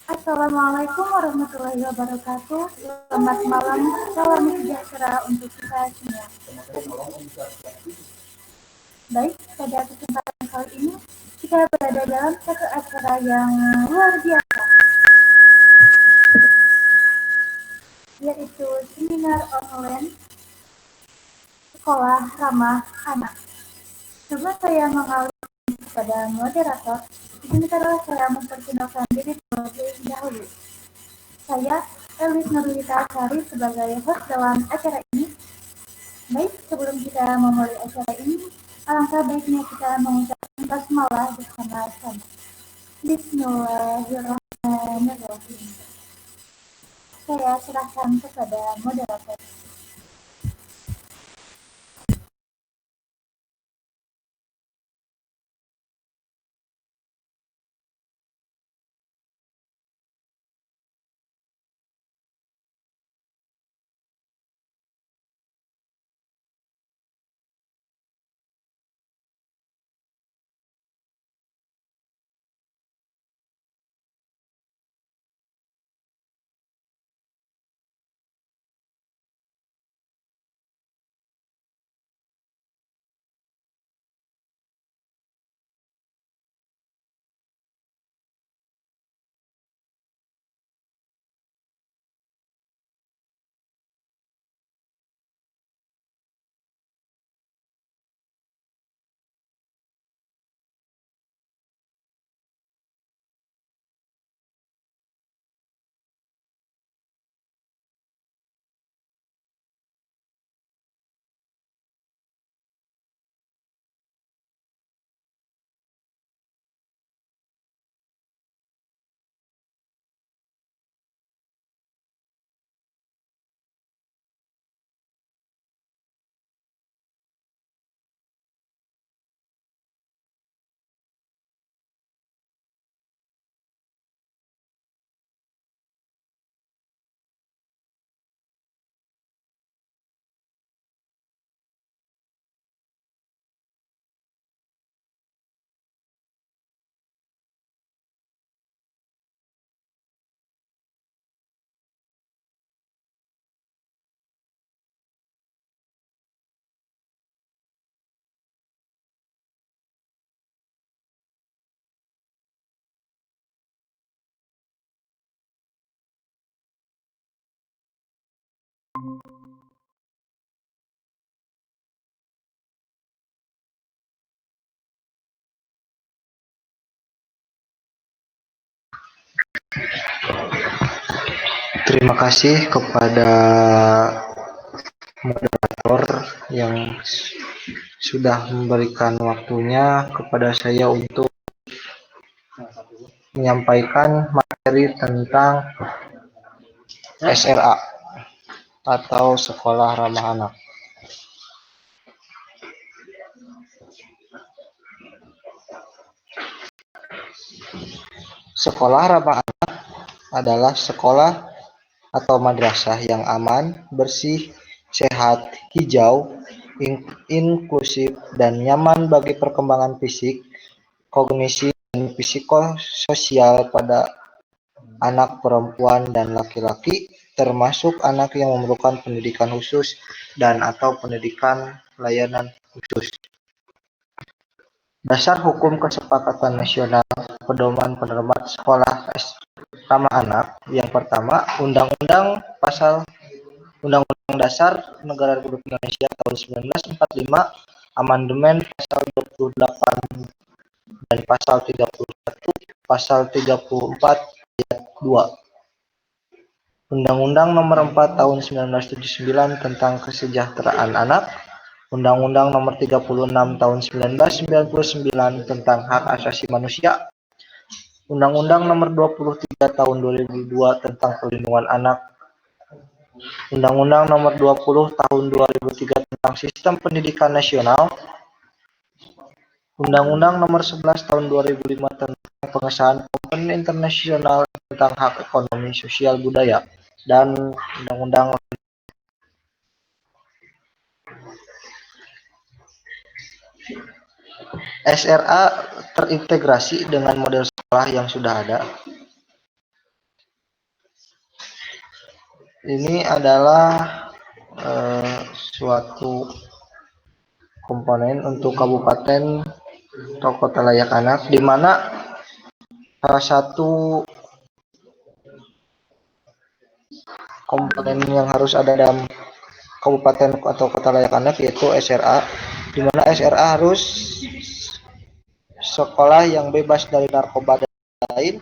Assalamualaikum warahmatullahi wabarakatuh. Selamat malam, salam sejahtera untuk kita semua. Baik, pada kesempatan kali ini kita berada dalam satu acara yang luar biasa, yaitu seminar online Sekolah Ramah Anak. Sebelum saya mengalihkan kepada moderator, izinkanlah saya memperkenalkan diri terlebih dahulu. Saya, Elis Nurwita Sari, sebagai host dalam acara ini. Baik, sebelum kita memulai acara ini, alangkah baiknya kita mengucapkan basmalah bersama-sama. Bismillahirrahmanirrahim. Saya serahkan kepada moderator. Terima kasih kepada moderator yang sudah memberikan waktunya kepada saya untuk menyampaikan materi tentang SRA atau Sekolah Ramah Anak. Sekolah Ramah Anak adalah sekolah atau madrasah yang aman, bersih, sehat, hijau, inklusif, dan nyaman bagi perkembangan fisik, kognisi, dan psikososial pada anak perempuan dan laki-laki, termasuk anak yang memerlukan pendidikan khusus dan atau pendidikan layanan khusus. Dasar Hukum Kesepakatan Nasional Pedoman Penermat Sekolah Ramah Anak. Yang pertama, Undang-Undang Dasar Negara Republik Indonesia tahun 1945, Amandemen Pasal 28 dan Pasal 31, Pasal 34 ayat 2. Undang-Undang Nomor 4 Tahun 1979 tentang Kesejahteraan Anak, Undang-Undang Nomor 36 Tahun 1999 tentang Hak Asasi Manusia, Undang-Undang Nomor 23 Tahun 2002 tentang Perlindungan Anak, Undang-Undang Nomor 20 Tahun 2003 tentang Sistem Pendidikan Nasional, Undang-Undang Nomor 11 Tahun 2005 tentang pengesahan Komponen Internasional tentang Hak Ekonomi, Sosial, Budaya, dan Undang-Undang SRA terintegrasi dengan model sekolah yang sudah ada. Ini adalah suatu komponen untuk kabupaten atau kota layak anak, di mana salah satu komponen yang harus ada dalam kabupaten atau kota layak anak yaitu SRA, di mana SRA harus sekolah yang bebas dari narkoba dan lain,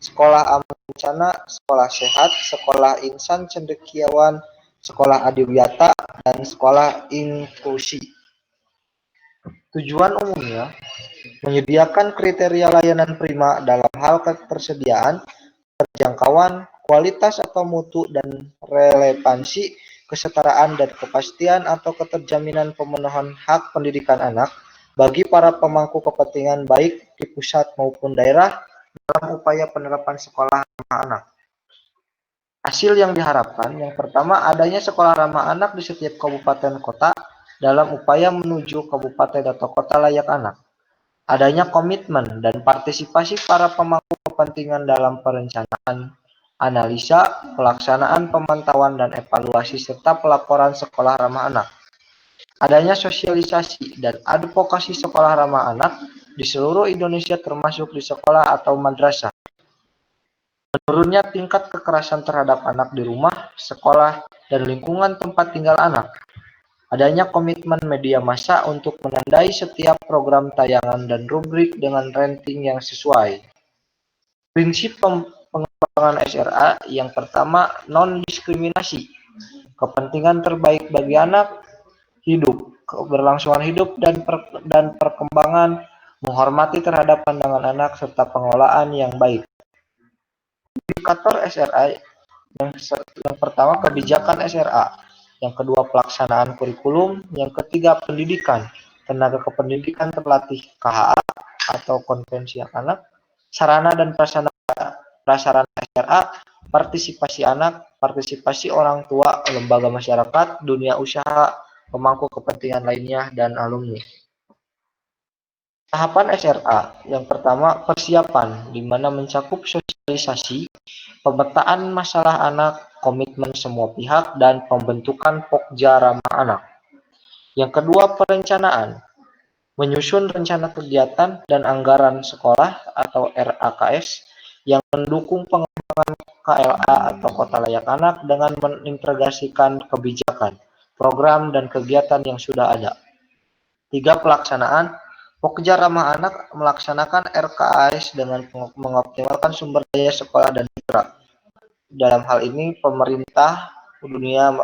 sekolah aman bencana, sekolah sehat, sekolah insan cendekiawan, sekolah adiwiyata, dan sekolah inklusi. Tujuan umumnya menyediakan kriteria layanan prima dalam hal ketersediaan, terjangkauan, kualitas atau mutu, dan relevansi, kesetaraan dan kepastian atau keterjaminan pemenuhan hak pendidikan anak bagi para pemangku kepentingan baik di pusat maupun daerah dalam upaya penerapan sekolah ramah anak. Hasil yang diharapkan, yang pertama, adanya sekolah ramah anak di setiap kabupaten kota dalam upaya menuju kabupaten atau kota layak anak. Adanya komitmen dan partisipasi para pemangku kepentingan dalam perencanaan, analisa, pelaksanaan, pemantauan, dan evaluasi serta pelaporan sekolah ramah anak. Adanya sosialisasi dan advokasi sekolah ramah anak di seluruh Indonesia termasuk di sekolah atau madrasah. Menurunnya tingkat kekerasan terhadap anak di rumah, sekolah, dan lingkungan tempat tinggal anak. Adanya komitmen media massa untuk menandai setiap program tayangan dan rubrik dengan rating yang sesuai. Prinsip pengembangan SRA yang pertama, non-diskriminasi. Kepentingan terbaik bagi anak, hidup, keberlangsungan hidup dan perkembangan, menghormati terhadap pandangan anak serta pengelolaan yang baik. Indikator SRA yang pertama kebijakan SRA, yang kedua pelaksanaan kurikulum, yang ketiga pendidikan, tenaga kependidikan terlatih KHA atau konvensi anak, sarana dan prasarana SRA, partisipasi anak, partisipasi orang tua, lembaga masyarakat, dunia usaha, pemangku kepentingan lainnya, dan alumni. Tahapan SRA yang pertama persiapan, di mana mencakup sosialisasi, pemetaan masalah anak, komitmen semua pihak, dan pembentukan Pokja ramah anak. Yang kedua perencanaan, menyusun rencana kegiatan dan anggaran sekolah atau RAKS yang mendukung pengembangan KLA atau kota layak anak dengan mengintegrasikan kebijakan, program, dan kegiatan yang sudah ada. Tiga pelaksanaan, Pokja ramah anak melaksanakan RKAS dengan mengoptimalkan sumber daya sekolah dan mitra. Dalam hal ini pemerintah, dunia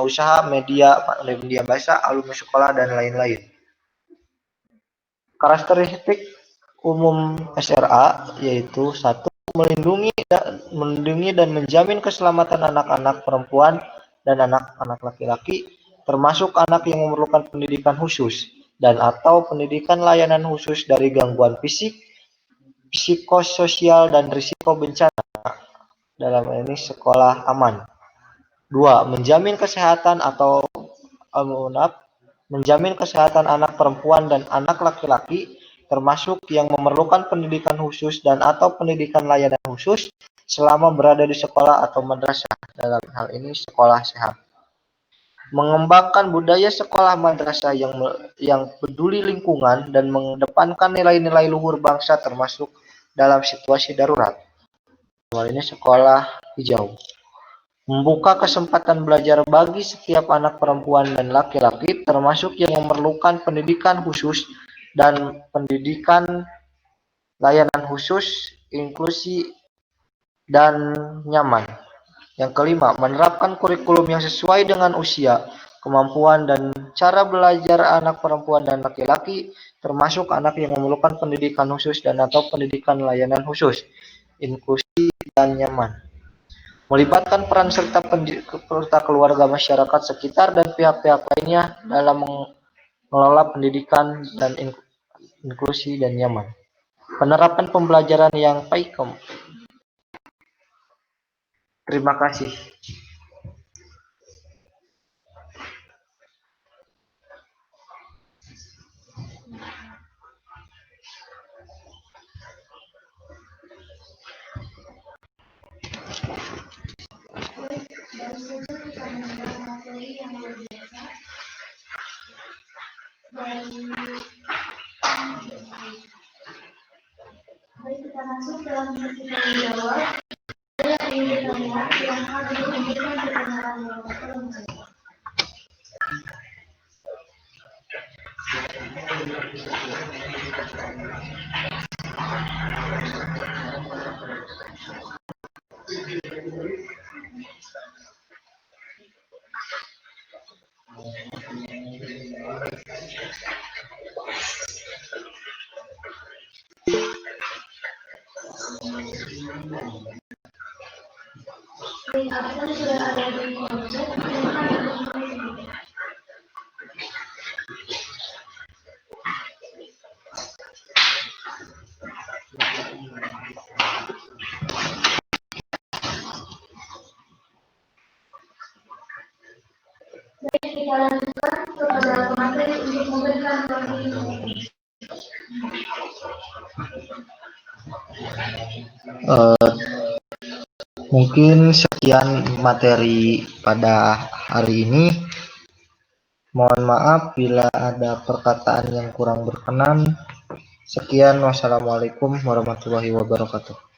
usaha, media massa, alumni sekolah, dan lain-lain. Karakteristik umum SRA yaitu satu, melindungi dan menjamin keselamatan anak-anak perempuan dan anak-anak laki-laki, termasuk anak yang memerlukan pendidikan khusus dan atau pendidikan layanan khusus dari gangguan fisik, psikososial, dan risiko bencana. Dalam ini sekolah aman. Dua, menjamin kesehatan atau menjamin kesehatan anak perempuan dan anak laki-laki, termasuk yang memerlukan pendidikan khusus dan atau pendidikan layanan khusus selama berada di sekolah atau madrasah. Dalam hal ini sekolah sehat. Mengembangkan budaya sekolah madrasah yang peduli lingkungan dan mengedepankan nilai-nilai luhur bangsa termasuk dalam situasi darurat. Ini sekolah hijau. Membuka kesempatan belajar bagi setiap anak perempuan dan laki-laki termasuk yang memerlukan pendidikan khusus dan pendidikan layanan khusus, inklusi, dan nyaman. Yang kelima, menerapkan kurikulum yang sesuai dengan usia, kemampuan, dan cara belajar anak perempuan dan laki-laki, termasuk anak yang memerlukan pendidikan khusus dan atau pendidikan layanan khusus, inklusi, dan nyaman. Melibatkan peran serta keluarga, masyarakat sekitar, dan pihak-pihak lainnya dalam mengelola pendidikan dan inklusi dan nyaman. Penerapan pembelajaran yang baik. Terima kasih. Mari kita masuk dalam sesi tanya jawab. Saya ingin bertanya yang harus memberikan pertanyaan yang tertentu. Apakah sudah ada di konsep yang harus diperhatikan? Baik, kita lanjutkan kepada pemateri untuk memberikan kontribusi. Mungkin sekian materi pada hari ini. Mohon maaf bila ada perkataan yang kurang berkenan. Sekian, wassalamualaikum warahmatullahi wabarakatuh.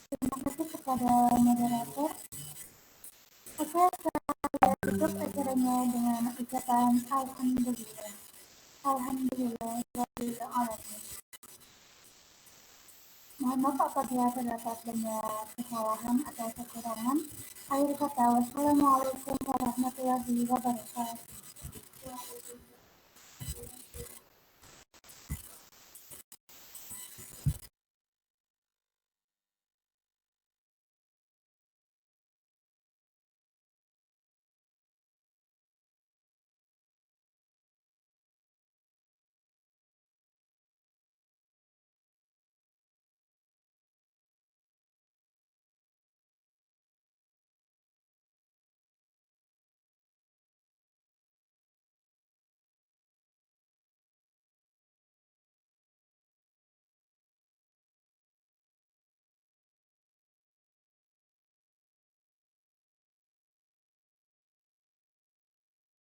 Terima kasih kepada moderator. Oke, saya tutup acaranya dengan ucapan Alhamdulillah. Alhamdulillah, Rabbil Alamin. Mohon maaf apabila terdapat banyak kesalahan atau kekurangan. Akhir kata, wassalamualaikum warahmatullahi wabarakatuh.